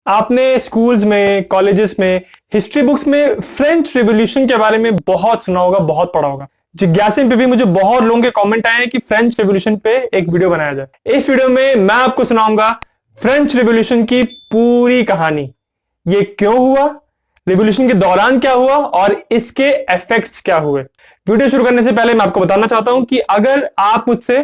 आपने स्कूल्स में, कॉलेजेस में, हिस्ट्री बुक्स में फ्रेंच रिवॉल्यूशन के बारे में बहुत सुना होगा, बहुत पढ़ा होगा। जिज्ञासा पे भी मुझे बहुत लोगों के कमेंट आए हैं कि फ्रेंच रिवॉल्यूशन पे एक वीडियो बनाया जाए। इस वीडियो में मैं आपको सुनाऊंगा फ्रेंच रिवॉल्यूशन की पूरी कहानी। ये क्यों हुआ, रिवॉल्यूशन के दौरान क्या हुआ और इसके इफेक्ट्स क्या हुए। वीडियो शुरू करने से पहले मैं आपको बताना चाहता हूं कि अगर आप मुझसे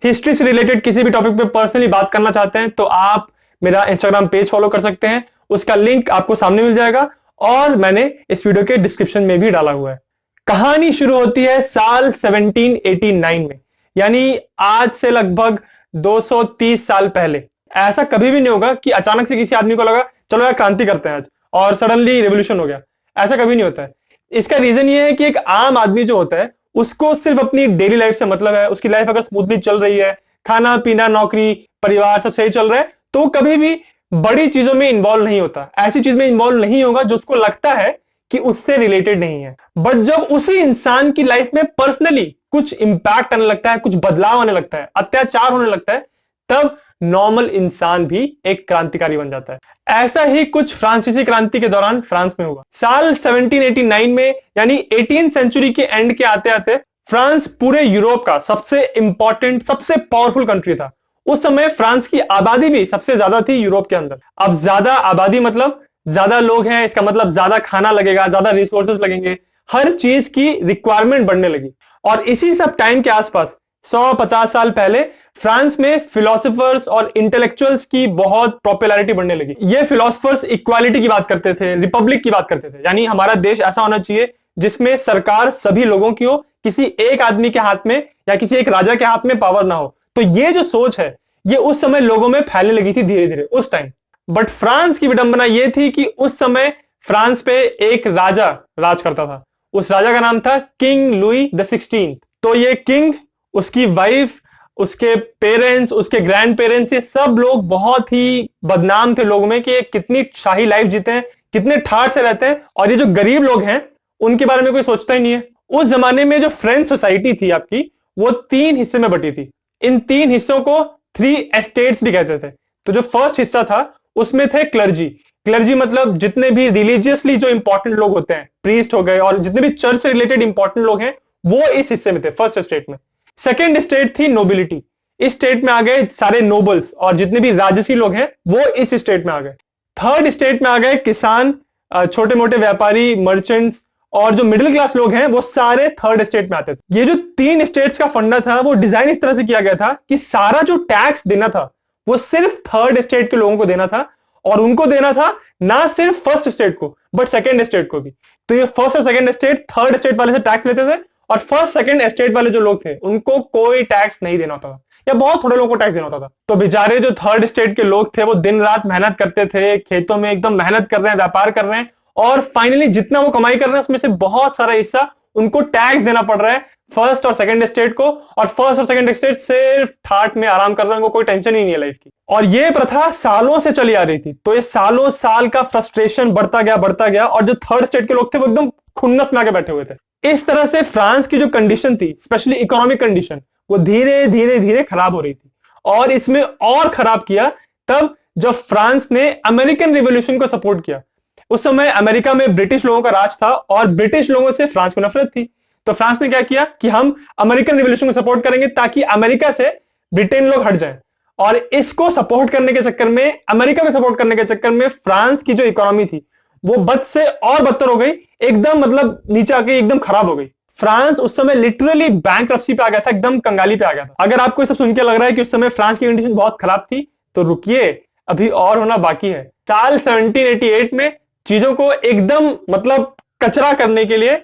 हिस्ट्री से रिलेटेड किसी भी टॉपिक पे पर्सनली बात करना चाहते हैं तो आप मेरा इंस्टाग्राम पेज फॉलो कर सकते हैं। उसका लिंक आपको सामने मिल जाएगा और मैंने इस वीडियो के डिस्क्रिप्शन में भी डाला हुआ है। कहानी शुरू होती है साल 1789 में, यानी आज से लगभग 230 साल पहले। ऐसा कभी भी नहीं होगा कि अचानक से किसी आदमी को लगा चलो यार क्रांति करते हैं आज और सडनली रेवोल्यूशन हो गया। ऐसा कभी नहीं होता है। इसका रीजन ये है कि एक आम आदमी जो होता है उसको सिर्फ अपनी डेली लाइफ से मतलब है। उसकी लाइफ अगर स्मूथली चल रही है, खाना पीना, नौकरी, परिवार सब सही चल रहा है, तो कभी भी बड़ी चीजों में इन्वॉल्व नहीं होता। ऐसी चीज में इन्वॉल्व नहीं होगा जो उसको लगता है कि उससे रिलेटेड नहीं है। बट जब उसी इंसान की लाइफ में पर्सनली कुछ इंपैक्ट आने लगता है, कुछ बदलाव आने लगता है, अत्याचार होने लगता है, तब नॉर्मल इंसान भी एक क्रांतिकारी बन जाता है। ऐसा ही कुछ फ्रांसीसी क्रांति के दौरान फ्रांस में हुआ। साल 1789 में, यानी 18th सेंचुरी के एंड के आते आते फ्रांस पूरे यूरोप का सबसे इंपॉर्टेंट, सबसे पावरफुल कंट्री था। उस समय फ्रांस की आबादी भी सबसे ज्यादा थी यूरोप के अंदर। अब ज्यादा आबादी मतलब ज्यादा लोग हैं, इसका मतलब ज्यादा खाना लगेगा, ज्यादा रिसोर्सेज लगेंगे, हर चीज की रिक्वायरमेंट बढ़ने लगी। और इसी सब टाइम के आसपास 150 साल पहले फ्रांस में फिलोसोफर्स और इंटेलेक्चुअल्स की बहुत पॉपुलैरिटी बढ़ने लगी। ये फिलोसोफर्स इक्वालिटी की बात करते थे, रिपब्लिक की बात करते थे, यानी हमारा देश ऐसा होना चाहिए जिसमें सरकार सभी लोगों की हो, किसी एक आदमी के हाथ में या किसी एक राजा के हाथ में पावर ना हो। तो ये जो सोच है ये उस समय लोगों में फैलने लगी थी धीरे धीरे उस टाइम। बट फ्रांस की विडंबना यह थी कि उस समय फ्रांस पे एक राजा राज करता था। उस राजा का नाम था किंग लुई द 16। तो ये किंग, उसकी वाइफ, उसके पेरेंट्स, उसके ग्रैंड पेरेंट्स, ये सब लोग बहुत ही बदनाम थे लोगों में कि ये कितनी शाही लाइफ जीते हैं, कितने ठाठ से रहते हैं, और ये जो गरीब लोग हैं उनके बारे में कोई सोचता ही नहीं है। उस जमाने में जो फ्रेंच सोसाइटी थी आपकी, वो 3 हिस्से में बटी थी। इन 3 हिस्सों को 3 एस्टेट्स भी कहते थे। तो जो फर्स्ट हिस्सा था उसमें थे क्लर्जी। क्लर्जी मतलब जितने भी रिलीजियसली जो इंपॉर्टेंट लोग होते हैं, प्रीस्ट हो गए, और जितने भी चर्च से रिलेटेड इंपॉर्टेंट लोग हैं, वो इस हिस्से में थे, फर्स्ट एस्टेट में। सेकेंड स्टेट थी नोबिलिटी। इस स्टेट में आ गए सारे नोबल्स और जितने भी राजसी लोग हैं वो इस स्टेट में आ गए। थर्ड स्टेट में आ गए किसान, छोटे मोटे व्यापारी, मर्चेंट्स, और जो मिडिल क्लास लोग हैं वो सारे थर्ड स्टेट में आते थे। ये जो 3 स्टेट्स का फंडा था वो डिजाइन इस तरह से किया गया था कि सारा जो टैक्स देना था वो सिर्फ थर्ड स्टेट के लोगों को देना था, और उनको देना था ना सिर्फ फर्स्ट स्टेट को बट सेकेंड स्टेट को भी। तो ये फर्स्ट और सेकेंड स्टेट थर्ड स्टेट वाले से टैक्स लेते थे, और फर्स्ट सेकेंड स्टेट वाले जो लोग थे उनको कोई टैक्स नहीं देना होता था, या बहुत थोड़े लोगों को टैक्स देना होता था। तो बेचारे जो थर्ड स्टेट के लोग थे वो दिन रात मेहनत करते थे, खेतों में एकदम मेहनत कर रहे हैं, व्यापार कर रहे हैं, और फाइनली जितना वो कमाई कर रहे हैं उसमें से बहुत सारा हिस्सा उनको टैक्स देना पड़ रहा है फर्स्ट और सेकंड स्टेट को। और फर्स्ट और सेकंड स्टेट सिर्फ ठाट में आराम कर रहे हैं, उनको कोई टेंशन ही नहीं है लाइफ की। और ये प्रथा सालों से चली आ रही थी। तो ये सालों साल का फ्रस्ट्रेशन बढ़ता गया, और जो थर्ड स्टेट के लोग थे वो एकदम खुन्नस में आके बैठे हुए थे। इस तरह से फ्रांस की जो कंडीशन थी, स्पेशली इकोनॉमिक कंडीशन, वो धीरे धीरे धीरे खराब हो रही थी। और इसमें और खराब किया तब जब फ्रांस ने अमेरिकन रिवॉल्यूशन को सपोर्ट किया। उस समय अमेरिका में ब्रिटिश लोगों का राज था और ब्रिटिश लोगों से फ्रांस को नफरत थी। तो फ्रांस ने क्या किया कि हम अमेरिकन रिवॉल्यूशन को सपोर्ट करेंगे ताकि अमेरिका से ब्रिटेन लोग हट जाएं। और इसको सपोर्ट करने के चक्कर में, अमेरिका को सपोर्ट करने के चक्कर में, फ्रांस की जो इकोनॉमी थी वो बद से और बदतर हो गई, एकदम मतलब नीचे आके एकदम खराब हो गई। फ्रांस उस समय लिटरली बैंकरप्सी पे आ गया था, एकदम कंगाली पे आ गया था। अगर आपको सब सुन के लग रहा है कि उस समय फ्रांस की कंडीशन बहुत खराब थी, तो रुकिए, अभी और होना बाकी है। साल 1788 में चीजों को एकदम मतलब कचरा करने के लिए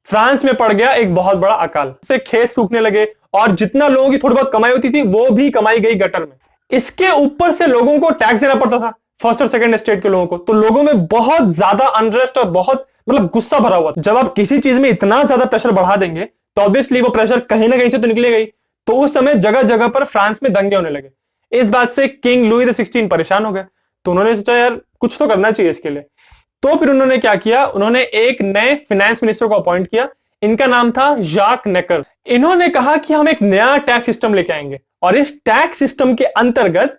फ्रांस में पड़ गया एक बहुत बड़ा अकाल। से खेत सूखने लगे और जितना लोगों की थोड़ी बहुत कमाई होती थी वो भी कमाई गई गटर में। इसके ऊपर से लोगों को टैक्स देना पड़ता था, फर्स्ट और सेकंड स्टेट के लोगों को। तो लोगों में बहुत ज्यादा अनरेस्ट और बहुत मतलब गुस्सा भरा हुआ था। जब आप किसी चीज में इतना ज्यादा प्रेशर बढ़ा देंगे तो ऑब्वियसली वो प्रेशर कहीं ना कहीं से तो निकलेगा ही। तो उस समय जगह जगह पर फ्रांस में दंगे होने लगे। इस बात से किंग लुई द 16 परेशान हो गए। तो उन्होंने सोचा यार कुछ तो करना चाहिए इसके लिए। तो फिर उन्होंने क्या किया, उन्होंने एक नए फाइनेंस मिनिस्टर को अपॉइंट किया। इनका नाम था जाक नेकर। इन्होंने कहा कि हम एक नया टैक्स सिस्टम लेके आएंगे, और इस टैक्स सिस्टम के अंतर्गत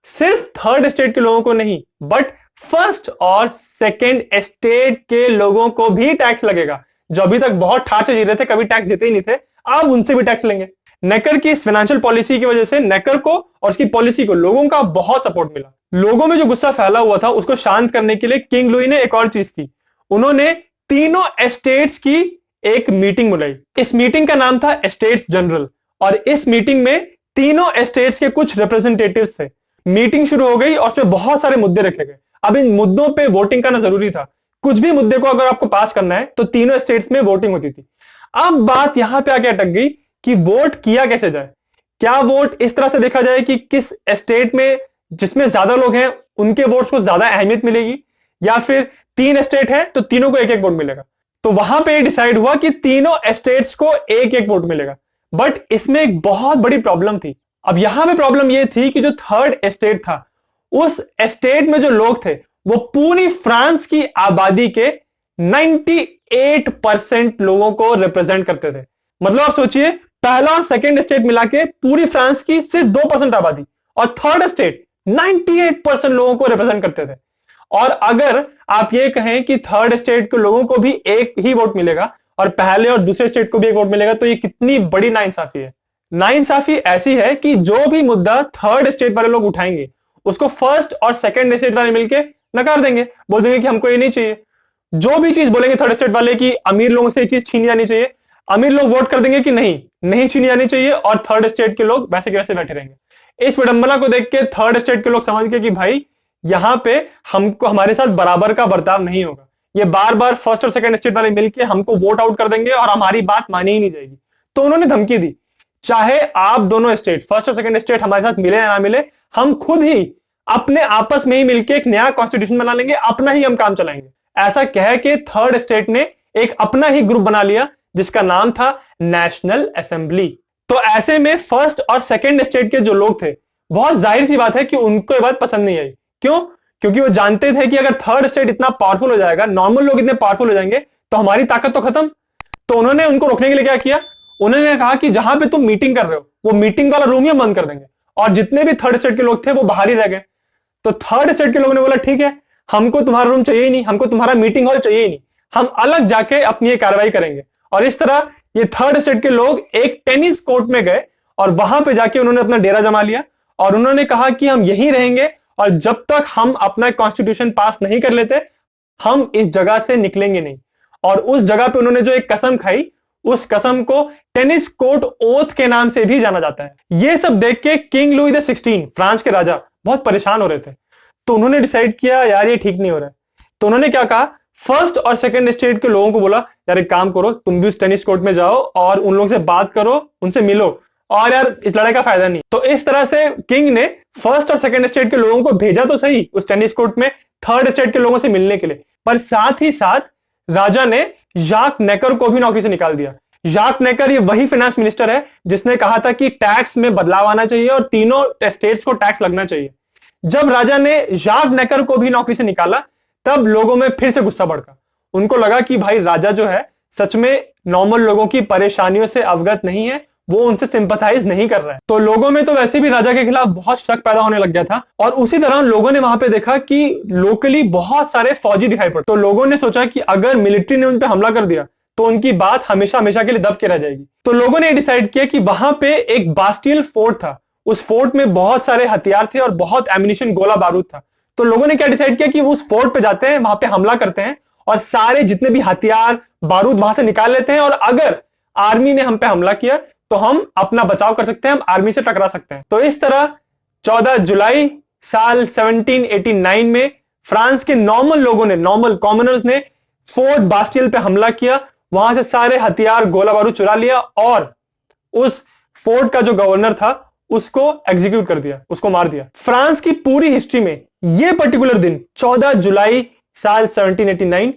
सिर्फ थर्ड स्टेट के लोगों को नहीं बट फर्स्ट और सेकेंड एस्टेट के लोगों को भी टैक्स लगेगा। जो अभी तक बहुत ठाट से जी रहे थे, कभी टैक्स देते ही नहीं थे, अब उनसे भी टैक्स लेंगे। नेकर की इस फाइनेंशियल पॉलिसी की वजह से नेकर को और उसकी पॉलिसी को लोगों का बहुत सपोर्ट मिला। लोगों में जो गुस्सा फैला हुआ था उसको शांत करने के लिए किंग लुई ने एक और चीज की। उन्होंने तीनों एस्टेट्स की एक मीटिंग बुलाई। इस मीटिंग का नाम था एस्टेट्स जनरल, और इस मीटिंग में तीनों एस्टेट्स के कुछ रिप्रेजेंटेटिव्स थे। मीटिंग शुरू हो गई और उसमें बहुत सारे मुद्दे रखे गए। अब इन मुद्दों पे वोटिंग करना जरूरी था। कुछ भी मुद्दे को अगर आपको पास करना है तो तीनों स्टेट्स में वोटिंग होती थी। अब बात यहां पे आके अटक गई कि वोट किया कैसे जाए। क्या वोट इस तरह से देखा जाए कि किस स्टेट में जिसमें ज्यादा लोग हैं उनके वोट्स को ज्यादा अहमियत मिलेगी, या फिर तीन स्टेट है तो तीनों को एक एक वोट मिलेगा। तो वहां पे डिसाइड हुआ कि तीनों स्टेट्स को एक एक वोट मिलेगा। बट इसमें एक बहुत बड़ी प्रॉब्लम थी। अब यहां पे प्रॉब्लम यह थी कि जो थर्ड स्टेट था, उस स्टेट में जो लोग थे वो पूरी फ्रांस की आबादी के 98% लोगों को रिप्रेजेंट करते थे। मतलब आप सोचिए, पहला और सेकेंड स्टेट मिला के पूरी फ्रांस की सिर्फ 2% आबादी, और थर्ड स्टेट 98% लोगों को रिप्रेजेंट करते थे। और अगर आप ये कहें कि थर्ड स्टेट के लोगों को भी एक ही वोट मिलेगा और पहले और दूसरे स्टेट को भी एक वोट मिलेगा, तो ये कितनी बड़ी नाइंसाफी है। नाइंसाफी ऐसी है कि जो भी मुद्दा थर्ड स्टेट वाले लोग उठाएंगे उसको फर्स्ट और सेकेंड स्टेट वाले मिलके नकार देंगे, बोल देंगे कि हमको ये नहीं चाहिए। जो भी चीज बोलेंगे थर्ड स्टेट वाले कि अमीर लोगों से ये चीज छीनी जानी चाहिए, अमीर लोग वोट कर देंगे कि नहीं, नहीं छीनी जानी चाहिए, और थर्ड स्टेट के लोग वैसे के वैसे बैठे रहेंगे। इस विडंबना को देख के थर्ड स्टेट के लोग समझ गए कि भाई यहां पे हमको हमारे साथ बराबर का बर्ताव नहीं होगा। ये बार बार फर्स्ट और सेकंड स्टेट वाले मिलके हमको वोट आउट कर देंगे और हमारी बात मानी ही नहीं जाएगी। तो उन्होंने धमकी दी, चाहे आप दोनों स्टेट फर्स्ट और सेकंड स्टेट हमारे साथ मिले या ना मिले, हम खुद ही अपने आपस में ही मिलके एक नया कॉन्स्टिट्यूशन बना लेंगे, अपना ही हम काम चलाएंगे। ऐसा कह के थर्ड स्टेट ने एक अपना ही ग्रुप बना लिया जिसका नाम था नेशनल असेंबली। तो ऐसे में फर्स्ट और सेकंड स्टेट के जो लोग थे, बहुत जाहिर सी बात है कि उनको ये बात पसंद नहीं आई। क्यों? क्योंकि वो जानते थे कि अगर थर्ड स्टेट इतना पावरफुल हो जाएगा, नॉर्मल लोग इतने पावरफुल हो जाएंगे, तो हमारी ताकत तो खत्म। तो उन्होंने उनको रोकने के लिए क्या किया, उन्होंने कहा कि जहां पे तुम मीटिंग कर रहे हो वो मीटिंग वाला रूम ही बंद कर देंगे, और जितने भी थर्ड स्टेट के लोग थे वो बाहर ही रह गए। तो थर्ड स्टेट के लोगों ने बोला ठीक है, हमको तुम्हारा रूम चाहिए ही नहीं, हमको तुम्हारा मीटिंग हॉल चाहिए ही नहीं, हम अलग जाके अपनी ये कार्रवाई करेंगे। और इस तरह ये थर्ड स्टेट के लोग एक टेनिस कोर्ट में गए और वहां पे जाके उन्होंने अपना डेरा जमा लिया, और उन्होंने कहा कि हम यहीं रहेंगे, और जब तक हम अपना कॉन्स्टिट्यूशन पास नहीं कर लेते हम इस जगह से निकलेंगे नहीं। और उस जगह पे उन्होंने जो एक कसम खाई, उस कसम को टेनिस कोर्ट ओथ के नाम से भी जाना जाता है। ये सब देख के किंग लुई द 16 फ्रांस के राजा बहुत परेशान हो रहे थे। तो उन्होंने डिसाइड किया यार ये ठीक नहीं हो रहा है। तो उन्होंने क्या कहा, फर्स्ट और सेकंड स्टेट के लोगों को बोला यार एक काम करो, तुम भी उस टेनिस कोर्ट में जाओ और उन लोगों से बात करो, उनसे मिलो, और यार इस लड़ाई का फायदा नहीं। तो इस तरह से किंग ने फर्स्ट और सेकंड स्टेट के लोगों को भेजा तो सही उस टेनिस कोर्ट में थर्ड स्टेट के लोगों से मिलने के लिए, पर साथ ही साथ राजा ने जाक नेकर को भी नौकरी से निकाल दिया। जाक नेकर ये वही फाइनेंस मिनिस्टर है जिसने कहा था कि टैक्स में बदलाव आना चाहिए और तीनों स्टेट्स को टैक्स लगना चाहिए। जब राजा ने जाक नेकर को भी नौकरी से निकाला तब लोगों में फिर से गुस्सा भड़का। उनको लगा कि भाई राजा जो है सच में नॉर्मल लोगों की परेशानियों से अवगत नहीं है, वो उनसे सिंपैथाइज नहीं कर रहा है। तो लोगों में तो वैसे भी राजा के खिलाफ बहुत शक पैदा होने लग गया था, और उसी तरह लोगों ने वहां पे देखा कि लोकली बहुत सारे फौजी दिखाई पड़े। तो लोगों ने सोचा कि अगर मिलिट्री ने उन पे हमला कर दिया तो उनकी बात हमेशा हमेशा के लिए दब के रह जाएगी। तो लोगों ने डिसाइड किया कि वहां पे एक बास्टियल फोर्ट था, उस फोर्ट में बहुत सारे हथियार थे और बहुत एम्युनिशन, गोला बारूद था। तो लोगों ने क्या डिसाइड किया कि वो उस फोर्ट पे जाते हैं, वहां पे हमला करते हैं और सारे जितने भी हथियार बारूद वहां से निकाल लेते हैं, और अगर आर्मी ने हम पे हमला किया तो हम अपना बचाव कर सकते हैं, हम आर्मी से टकरा सकते हैं। तो इस तरह 14 जुलाई साल 1789 में फ्रांस के नॉर्मल लोगों ने, नॉर्मल कॉमनर्स ने फोर्ट बास्टियल पे हमला किया, वहां से सारे हथियार, गोला बारूद चुरा लिया और उस फोर्ट का जो गवर्नर था उसको एग्जीक्यूट कर दिया, उसको मार दिया। फ्रांस की पूरी हिस्ट्री में यह पर्टिकुलर दिन 14 जुलाई साल 1789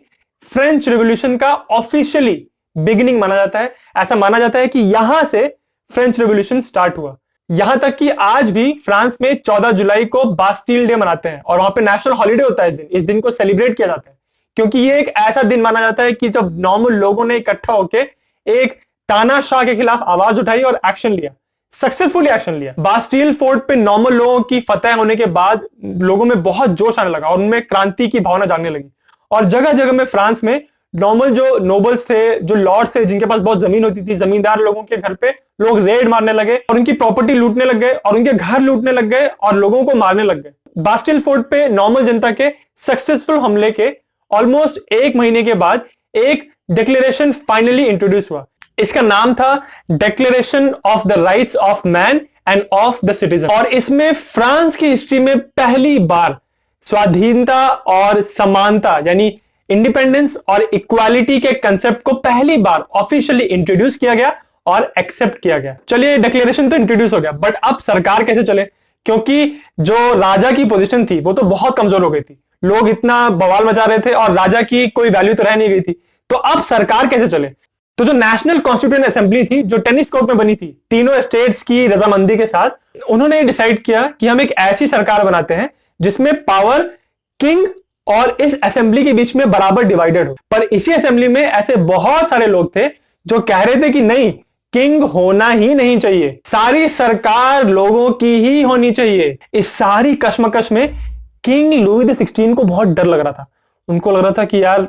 फ्रेंच रिवॉल्यूशन का ऑफिशियली बिगिनिंग माना जाता है। ऐसा माना जाता है कि यहां से फ्रेंच रिवॉल्यूशन स्टार्ट हुआ। यहां तक कि आज भी फ्रांस में 14 जुलाई को बास्टिल डे मनाते हैं और वहां पे नेशनल हॉलिडे होता है। इस दिन को सेलिब्रेट किया जाता है क्योंकि ये एक ऐसा दिन माना जाता है कि जब नॉर्मल लोगों ने इकट्ठा होकर एक तानाशाह के खिलाफ आवाज उठाई और एक्शन लिया, सक्सेसफुली एक्शन लिया। बास्टिल फोर्ट पे नॉर्मल लोगों की फतह होने के बाद लोगों में बहुत जोश आने लगा और उनमें क्रांति की भावना जागने लगी, और जगह जगह में फ्रांस में नॉर्मल जो नोबल्स थे, जो लॉर्ड्स थे, जिनके पास बहुत जमीन होती थी, जमींदार लोगों के घर पे लोग रेड मारने लगे और उनकी प्रॉपर्टी लूटने लग गए और उनके घर लूटने लग गए और लोगों को मारने लग गए। बास्टिल फोर्ट पे नॉर्मल जनता के सक्सेसफुल हमले के ऑलमोस्ट 1 महीने के बाद एक डिक्लेरेशन फाइनली इंट्रोड्यूस हुआ। इसका नाम था declaration of the rights of man end of the citizen, और इसमें फ्रांस की हिस्ट्री में पहली बार स्वाधीनता और समानता यानी इंडिपेंडेंस और इक्वालिटी के कंसेप्ट को पहली बार ऑफिशियली इंट्रोड्यूस किया गया और एक्सेप्ट किया गया। चलिए, डिक्लेरेशन तो इंट्रोड्यूस हो गया, बट अब सरकार कैसे चले, क्योंकि जो राजा की पोजीशन थी वो तो बहुत कमजोर हो गई थी, लोग इतना बवाल मचा रहे थे और राजा की कोई वैल्यू तो रह नहीं गई थी। तो अब सरकार कैसे चले? तो जो नेशनल कॉन्स्टिट्यूएंट असेंबली थी, जो टेनिस कोर्ट में बनी थी तीनों स्टेट्स की रजामंदी के साथ, उन्होंने डिसाइड किया कि हम एक ऐसी सरकार बनाते हैं जिसमें पावर किंग और इस असेंबली के बीच में बराबर डिवाइडेड हो। पर इसी असेंबली में ऐसे बहुत सारे लोग थे जो कह रहे थे कि नहीं, किंग होना ही नहीं चाहिए, सारी सरकार लोगों की ही होनी चाहिए। इस सारी कश्मकश में किंग लुई द 16 को बहुत डर लग रहा था। उनको लग रहा था कि यार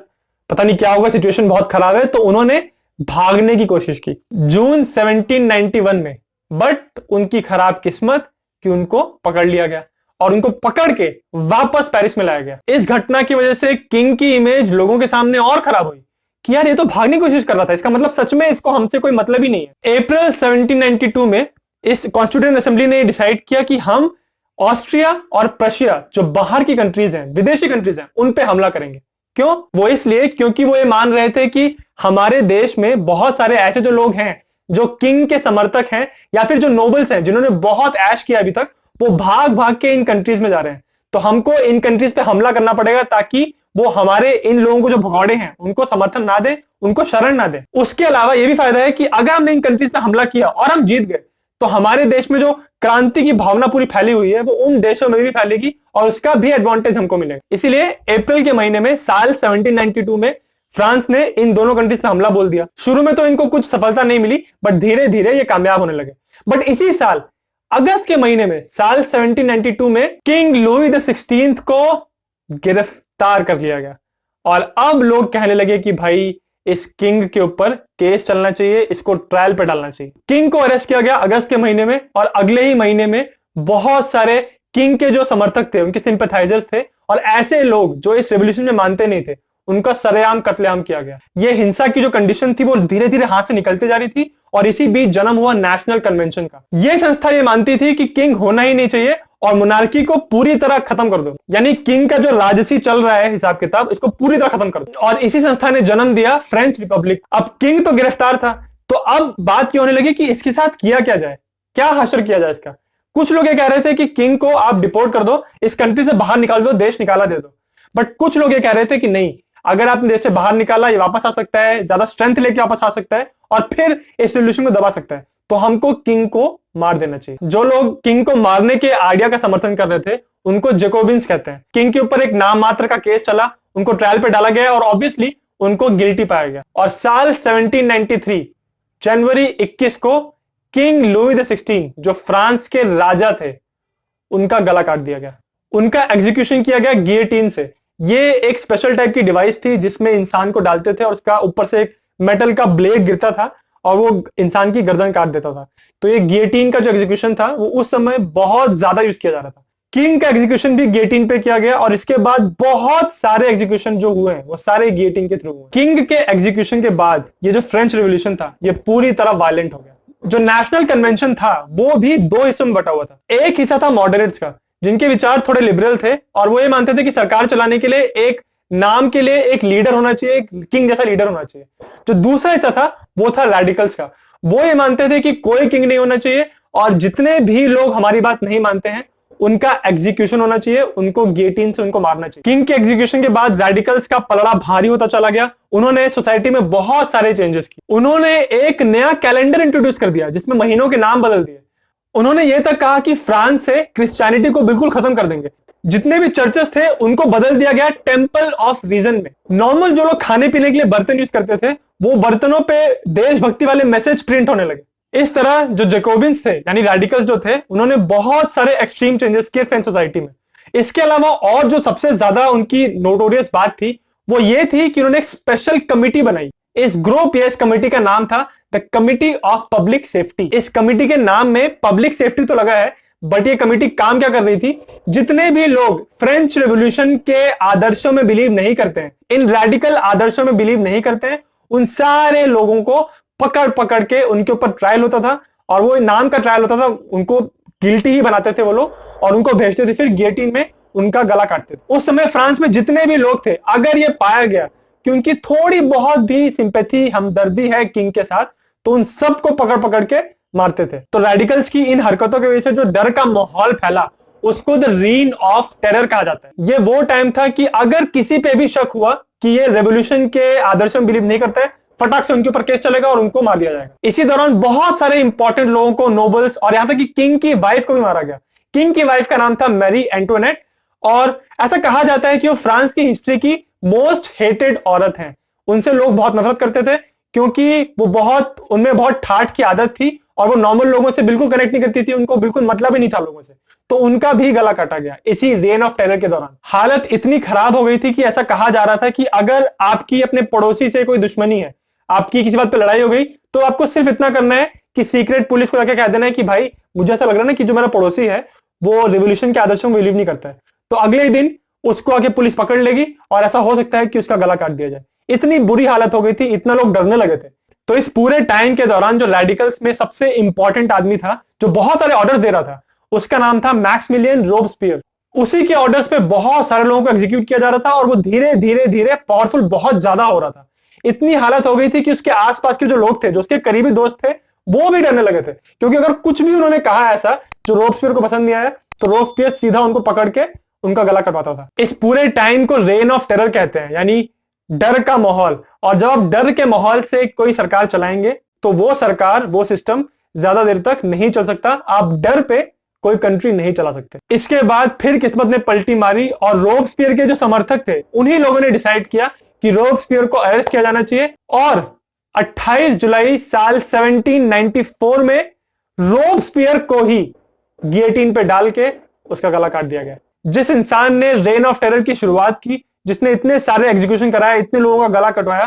पता नहीं क्या होगा, सिचुएशन बहुत खराब है। तो उन्होंने भागने की कोशिश की जून 1791 में, बट उनकी खराब किस्मत कि उनको पकड़ लिया गया और उनको पकड़ के वापस पेरिस में लाया गया। इस घटना की वजह से किंग की इमेज लोगों के सामने और खराब हुई कि यार ये तो भागने की कोशिश कर रहा था, इसका मतलब सच में इसको हमसे कोई मतलब ही नहीं है। अप्रैल 1792 में इस कॉन्स्टिट्यूएंट असेंबली ने डिसाइड किया कि हम ऑस्ट्रिया और प्रशिया, जो बाहर की कंट्रीज हैं, विदेशी कंट्रीज हैं, उन पे हमला करेंगे। क्यों? वो इसलिए क्योंकि वो ये मान रहे थे कि हमारे देश में बहुत सारे ऐसे जो लोग हैं जो किंग के समर्थक हैं या फिर जो नोबल्स हैं जिन्होंने बहुत ऐश किया अभी तक, वो भाग भाग के इन कंट्रीज में जा रहे हैं। तो हमको इन कंट्रीज पे हमला करना पड़ेगा ताकि वो हमारे इन लोगों को जो भगौड़े हैं उनको समर्थन ना दे, उनको शरण ना दे। उसके अलावा ये भी फायदा है कि अगर हमने इन कंट्रीज पे हमला किया और हम जीत गए तो हमारे देश में जो क्रांति की भावना पूरी फैली हुई है वो उन देशों में भी फैलेगी और उसका भी एडवांटेज हमको मिलेगा। इसीलिए अप्रैल के महीने में साल 1792 में फ्रांस ने इन दोनों कंट्रीज पे हमला बोल दिया। शुरू में तो इनको कुछ सफलता नहीं मिली, बट धीरे धीरे ये कामयाब होने लगे। बट इसी साल अगस्त के महीने में साल 1792 में किंग लुई द 16 को गिरफ्तार कर लिया गया और अब लोग कहने लगे कि भाई इस किंग के ऊपर केस चलना चाहिए, इसको ट्रायल पे डालना चाहिए। किंग को अरेस्ट किया गया अगस्त के महीने में और अगले ही महीने में बहुत सारे किंग के जो समर्थक थे, उनके सिंपैथाइजर्स थे और ऐसे लोग जो इस रेवोल्यूशन में मानते नहीं थे, उनका सरेआम कत्लेआम किया गया। ये हिंसा की जो कंडीशन थी वो धीरे धीरे हाथ से निकलती जा रही थी और इसी बीच जन्म हुआ नेशनल कन्वेंशन का। यह संस्था ये मानती थी कि किंग होना ही नहीं चाहिए और मोनार्की को पूरी तरह खत्म कर दो, यानी किंग का जो राजसी चल रहा है हिसाब किताब, इसको पूरी तरह खत्म कर दो। और इसी संस्था ने जन्म दिया फ्रेंच रिपब्लिक। अब किंग तो गिरफ्तार था, तो अब बात क्यों होने लगी कि इसके साथ किया क्या जाए, क्या हश्र किया जाए इसका। कुछ लोग ये कह रहे थे कि किंग को आप डिपोर्ट कर दो, इस कंट्री से बाहर निकाल दो, देश निकाला दे दो। बट कुछ लोग ये कह रहे थे कि नहीं, अगर आपने देश से बाहर निकाला, ये वापस आ सकता है, ज्यादा स्ट्रेंथ लेके वापस आ सकता है और फिर इस रेवोल्यूशन को दबा सकता है, तो हमको किंग को मार देना चाहिए। जो लोग किंग को मारने के आइडिया का समर्थन कर रहे थे उनको जैकोबिन्स कहते हैं। किंग के ऊपर एक नाम मात्र का केस चला, उनको ट्रायल पे डाला गया और ऑब्वियसली उनको गिल्टी पाया गया। और साल 1793 जनवरी 21 को किंग लुई द 16 जो फ्रांस के राजा थे, उनका गला काट दिया गया। उनका एग्जीक्यूशन किया गया गियोटिन से। ये एक स्पेशल टाइप की डिवाइस थी जिसमें इंसान को डालते थे और उसका ऊपर से एक मेटल का ब्लेड गिरता था और वो इंसान की गर्दन काट देता था। तो ये गियोटिन का जो एग्जीक्यूशन था वो उस समय बहुत ज्यादा यूज किया जा रहा था। किंग का एग्जीक्यूशन भी गियोटिन पे किया गया और इसके बाद बहुत सारे एग्जीक्यूशन जो हुए हैं वो सारे गियोटिन के थ्रू हुए। किंग के एग्जीक्यूशन के बाद ये जो फ्रेंच रेवोल्यूशन था ये पूरी तरह वायलेंट हो गया। जो नेशनल कन्वेंशन था वो भी दो हिस्सों में बटा हुआ था। एक हिस्सा था मॉडरेट्स का, जिनके विचार थोड़े लिबरल थे और वो ये मानते थे कि सरकार चलाने के लिए एक नाम के लिए एक लीडर होना चाहिए, एक किंग जैसा लीडर होना चाहिए। जो दूसरा हिस्सा था वो था रेडिकल्स का। वो ये मानते थे कि कोई किंग नहीं होना चाहिए और जितने भी लोग हमारी बात नहीं मानते हैं उनका एग्जीक्यूशन होना चाहिए, उनको गियोटिन से उनको मारना चाहिए। किंग के एग्जीक्यूशन के बाद रेडिकल्स का पलड़ा भारी होता चला गया। उन्होंने सोसाइटी में बहुत सारे चेंजेस किए। उन्होंने एक नया कैलेंडर इंट्रोड्यूस कर दिया जिसमें महीनों के नाम बदल दिए। उन्होंने ये तक कहा कि फ्रांस से क्रिश्चियनिटी को बिल्कुल खत्म कर देंगे। जितने भी चर्चेस थे उनको बदल दिया गया टेंपल ऑफ रीजन में। नॉर्मल जो लोग खाने पीने के लिए बर्तन यूज करते थे वो बर्तनों पे देशभक्ति वाले मैसेज प्रिंट होने लगे। इस तरह जो जेकोबिन्स थे यानी रेडिकल्स जो थे, उन्होंने बहुत सारे एक्सट्रीम चेंजेस किए फ्रेंच सोसाइटी में। इसके अलावा और जो सबसे ज्यादा उनकी नोटोरियस बात थी वो ये थी कि उन्होंने एक स्पेशल कमिटी बनाई। इस ग्रुप या इस कमिटी का नाम था the committee of public safety. इस कमिटी के नाम में पब्लिक सेफ्टी तो लगा है, बट ये कमिटी काम क्या कर रही थी, जितने भी लोग फ्रेंच रेवोल्यूशन के आदर्शों में बिलीव नहीं करते हैं, इन रेडिकल आदर्शों में बिलीव नहीं करते हैं, उन सारे लोगों को पकड़ पकड़ के उनके ऊपर ट्रायल होता था। और वो नाम का ट्रायल होता था, उनको गिल्टी ही बनाते थे वो लोग और उनको भेजते थे, फिर गियोटिन में उनका गला काटते थे। उस समय फ्रांस में जितने भी लोग थे, अगर ये पाया गया कि उनकी थोड़ी बहुत भी सिंपैथी, हमदर्दी है किंग के साथ, तो उन सबको पकड़ पकड़ के मारते थे। तो रेडिकल्स की इन हरकतों की वजह से जो डर का माहौल फैला, उसको द रीन ऑफ टेरर कहा जाता है। ये वो टाइम था कि अगर किसी पे भी शक हुआ कि ये रेवोल्यूशन के आदर्शों में बिलीव नहीं करता है, फटाक से उनके ऊपर केस चलेगा और उनको मार दिया जाएगा। इसी दौरान बहुत सारे इंपॉर्टेंट लोगों को, नोबल्स और यहां तक कि किंग की वाइफ को भी मारा गया। किंग की वाइफ का नाम था मैरी एंटोनेट, और ऐसा कहा जाता है कि वो फ्रांस की हिस्ट्री की मोस्ट हेटेड औरत है। उनसे लोग बहुत नफरत करते थे क्योंकि उनमें बहुत ठाठ की आदत थी और वो नॉर्मल लोगों से बिल्कुल कनेक्ट नहीं करती थी, उनको बिल्कुल मतलब ही नहीं था लोगों से। तो उनका भी गला काटा गया इसी रेन ऑफ टेरर के दौरान। हालत इतनी खराब हो गई थी कि ऐसा कहा जा रहा था कि अगर आपकी अपने पड़ोसी से कोई दुश्मनी है, आपकी किसी बात पे लड़ाई हो गई, तो आपको सिर्फ इतना करना है कि सीक्रेट पुलिस को जाके कह देना है कि भाई मुझे ऐसा लग रहा है ना कि जो मेरा पड़ोसी है वो रिवोल्यूशन के आदर्शों में बिलीव नहीं करता है। तो अगले ही दिन उसको आके पुलिस पकड़ लेगी और ऐसा हो सकता है कि उसका गला काट दिया जाए। इतनी बुरी हालत हो गई थी, इतना लोग डरने लगे थे। तो इस पूरे टाइम के दौरान जो रेडिकल्स में सबसे इंपॉर्टेंट आदमी था, जो बहुत सारे ऑर्डर्स दे रहा था, उसका नाम था मैक्सिमिलियन रोबस्पियर। उसी के ऑर्डर्स पे बहुत सारे लोगों को एग्जीक्यूट किया जा रहा था और वो धीरे धीरे धीरे पावरफुल बहुत ज्यादा हो रहा था। इतनी हालत हो गई थी कि उसके आसपास के जो लोग थे, जो उसके करीबी दोस्त थे, वो भी डरने लगे थे। क्योंकि अगर कुछ भी उन्होंने कहा ऐसा जो रोबस्पियर को पसंद नहीं आया, तो रोबस्पियर सीधा उनको पकड़ के उनका गला कटवाता था। इस पूरे टाइम को रेन ऑफ टेरर कहते हैं, यानी डर का माहौल। और जब आप डर के माहौल से कोई सरकार चलाएंगे, तो वो सरकार, वो सिस्टम ज्यादा देर तक नहीं चल सकता। आप डर पे कोई कंट्री नहीं चला सकते। इसके बाद फिर किस्मत ने पलटी मारी और रोबस्पियर के जो समर्थक थे, उन्हीं लोगों ने डिसाइड किया कि रोबस्पियर को अरेस्ट किया जाना चाहिए। और 28 जुलाई साल 1794 में रोबस्पियर को ही गियोटिन पे डाल के उसका गला काट दिया गया। जिस इंसान ने रेन ऑफ टेरर की शुरुआत की, जिसने इतने सारे एग्जीक्यूशन कराया, इतने लोगों का गला कटवाया,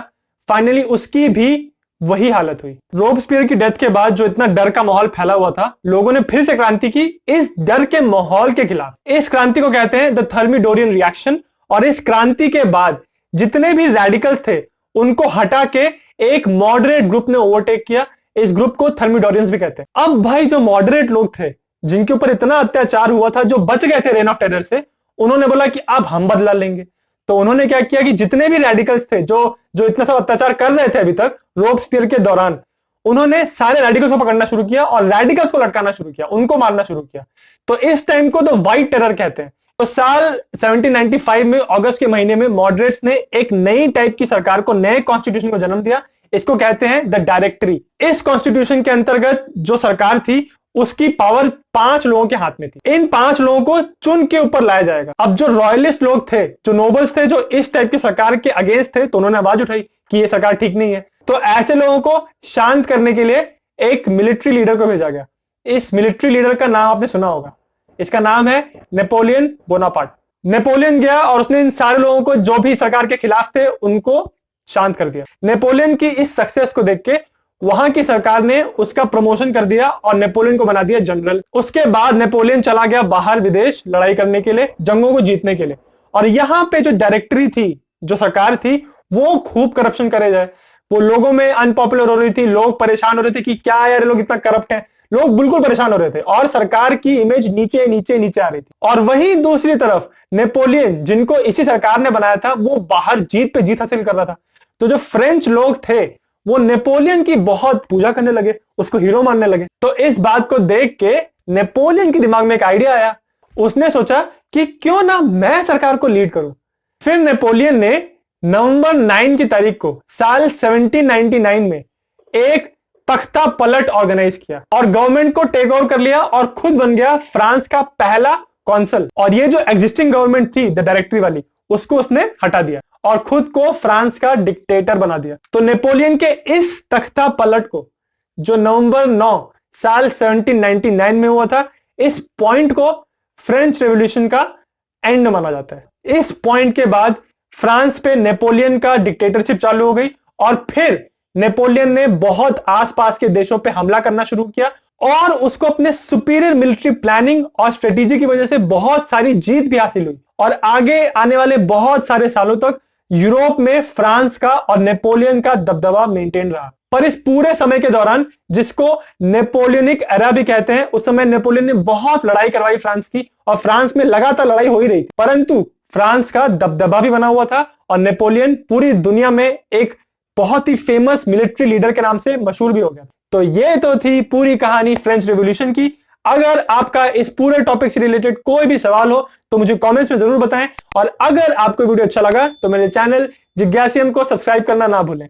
फाइनली उसकी भी वही हालत हुई। रोबस्पियर की डेथ के बाद जो इतना डर का माहौल फैला हुआ था, लोगों ने फिर से क्रांति की इस डर के माहौल के खिलाफ। इस क्रांति को कहते हैं द थर्मिडोरियन रिएक्शन। और इस क्रांति के बाद जितने भी रेडिकल्स थे, उनको हटा के एक मॉडरेट ग्रुप ने ओवरटेक किया। इस ग्रुप को थर्मिडोरियंस भी कहते हैं। अब भाई जो मॉडरेट लोग थे, जिनके ऊपर इतना अत्याचार हुआ था, जो बच गए थे रेन ऑफ टेरर से, उन्होंने बोला कि अब हम बदला लेंगे। तो उन्होंने क्या किया कि जितने भी रेडिकल्स थे, जो इतना सब अत्याचार कर रहे थे अभी तक रोबस्पियर के दौरान, उन्होंने सारे रेडिकल्स को पकड़ना शुरू किया और रेडिकल्स को लटकाना शुरू किया, उनको मारना शुरू किया। तो इस टाइम को तो व्हाइट टेरर कहते हैं। तो साल 1795 में अगस्त के महीने में मॉडरेट्स ने एक नई टाइप की सरकार को, नए कॉन्स्टिट्यूशन को जन्म दिया। इसको कहते हैं द डायरेक्टरी। इस कॉन्स्टिट्यूशन के अंतर्गत जो सरकार थी, उसकी पावर 5 लोगों के हाथ में थी। इन 5 लोगों को चुन के ऊपर लाया जाएगा। अब जो रॉयलिस्ट लोग थे, जो नोबल्स थे, जो इस टाइप की सरकार के अगेंस्ट थे, तो उन्होंने आवाज उठाई कि ये सरकार ठीक नहीं है। तो ऐसे लोगों को शांत करने के लिए एक मिलिट्री लीडर को भेजा गया। इस मिलिट्री लीडर का नाम आपने सुना होगा, इसका नाम है नेपोलियन बोनापार्ट। नेपोलियन गया और उसने इन सारे लोगों को, जो भी सरकार के खिलाफ थे, उनको शांत कर दिया। नेपोलियन की इस सक्सेस को देख के वहां की सरकार ने उसका प्रमोशन कर दिया और नेपोलियन को बना दिया जनरल। उसके बाद नेपोलियन चला गया बाहर विदेश लड़ाई करने के लिए, जंगों को जीतने के लिए। और यहां पे जो डायरेक्टरी थी, जो सरकार थी, वो खूब करप्शन करे जाए। वो लोगों में अनपॉपुलर हो रही थी, लोग परेशान हो रहे थे कि क्या यार लोग इतना करप्ट हैं। लोग बिल्कुल परेशान हो रहे थे और सरकार की इमेज नीचे नीचे नीचे आ रही थी। और वहीं दूसरी तरफ नेपोलियन, जिनको इसी सरकार ने बनाया था, वो बाहर जीत पे जीत हासिल कर रहा था। तो जो फ्रेंच लोग थे, वो नेपोलियन की बहुत पूजा करने लगे, उसको हीरो मानने लगे। तो इस बात को देख के नेपोलियन के दिमाग में एक आइडिया आया। उसने सोचा कि क्यों ना मैं सरकार को लीड करूं। फिर नेपोलियन ने नवंबर 9 की तारीख को साल 1799 में एक तख्ता पलट ऑर्गेनाइज किया और गवर्नमेंट को टेक ओवर कर लिया और खुद बन गया फ्रांस का पहला कौंसल। और ये जो एग्जिस्टिंग गवर्नमेंट थी, द डायरेक्टरी वाली, उसको उसने हटा दिया और खुद को फ्रांस का डिक्टेटर बना दिया। तो नेपोलियन के इस तख्ता पलट को जो नवंबर 9 साल 1799 में हुआ था, इस पॉइंट को फ्रेंच रेवोल्यूशन का एंड माना जाता है। इस पॉइंट के बाद फ्रांस पे नेपोलियन का डिक्टेटरशिप चालू हो गई और फिर नेपोलियन ने बहुत आसपास के देशों पे हमला करना शुरू किया और उसको अपने सुपीरियर मिलिट्री प्लानिंग और स्ट्रेटेजी की वजह से बहुत सारी जीत भी हासिल हुई और आगे आने वाले बहुत सारे सालों तक यूरोप में फ्रांस का और नेपोलियन का दबदबा मेंटेन रहा। पर इस पूरे समय के दौरान, जिसको नेपोलियनिक एरा भी कहते हैं, उस समय नेपोलियन ने बहुत लड़ाई करवाई फ्रांस की और फ्रांस में लगातार लड़ाई हो ही रही थी, परंतु फ्रांस का दबदबा भी बना हुआ था और नेपोलियन पूरी दुनिया में एक बहुत ही फेमस मिलिट्री लीडर के नाम से मशहूर भी हो गया। तो ये तो थी पूरी कहानी फ्रेंच रिवॉल्यूशन की। अगर आपका इस पूरे टॉपिक से रिलेटेड कोई भी सवाल हो तो मुझे कमेंट्स में जरूर बताएं और अगर आपको वीडियो अच्छा लगा तो मेरे चैनल जिज्ञासियम को सब्सक्राइब करना ना भूलें।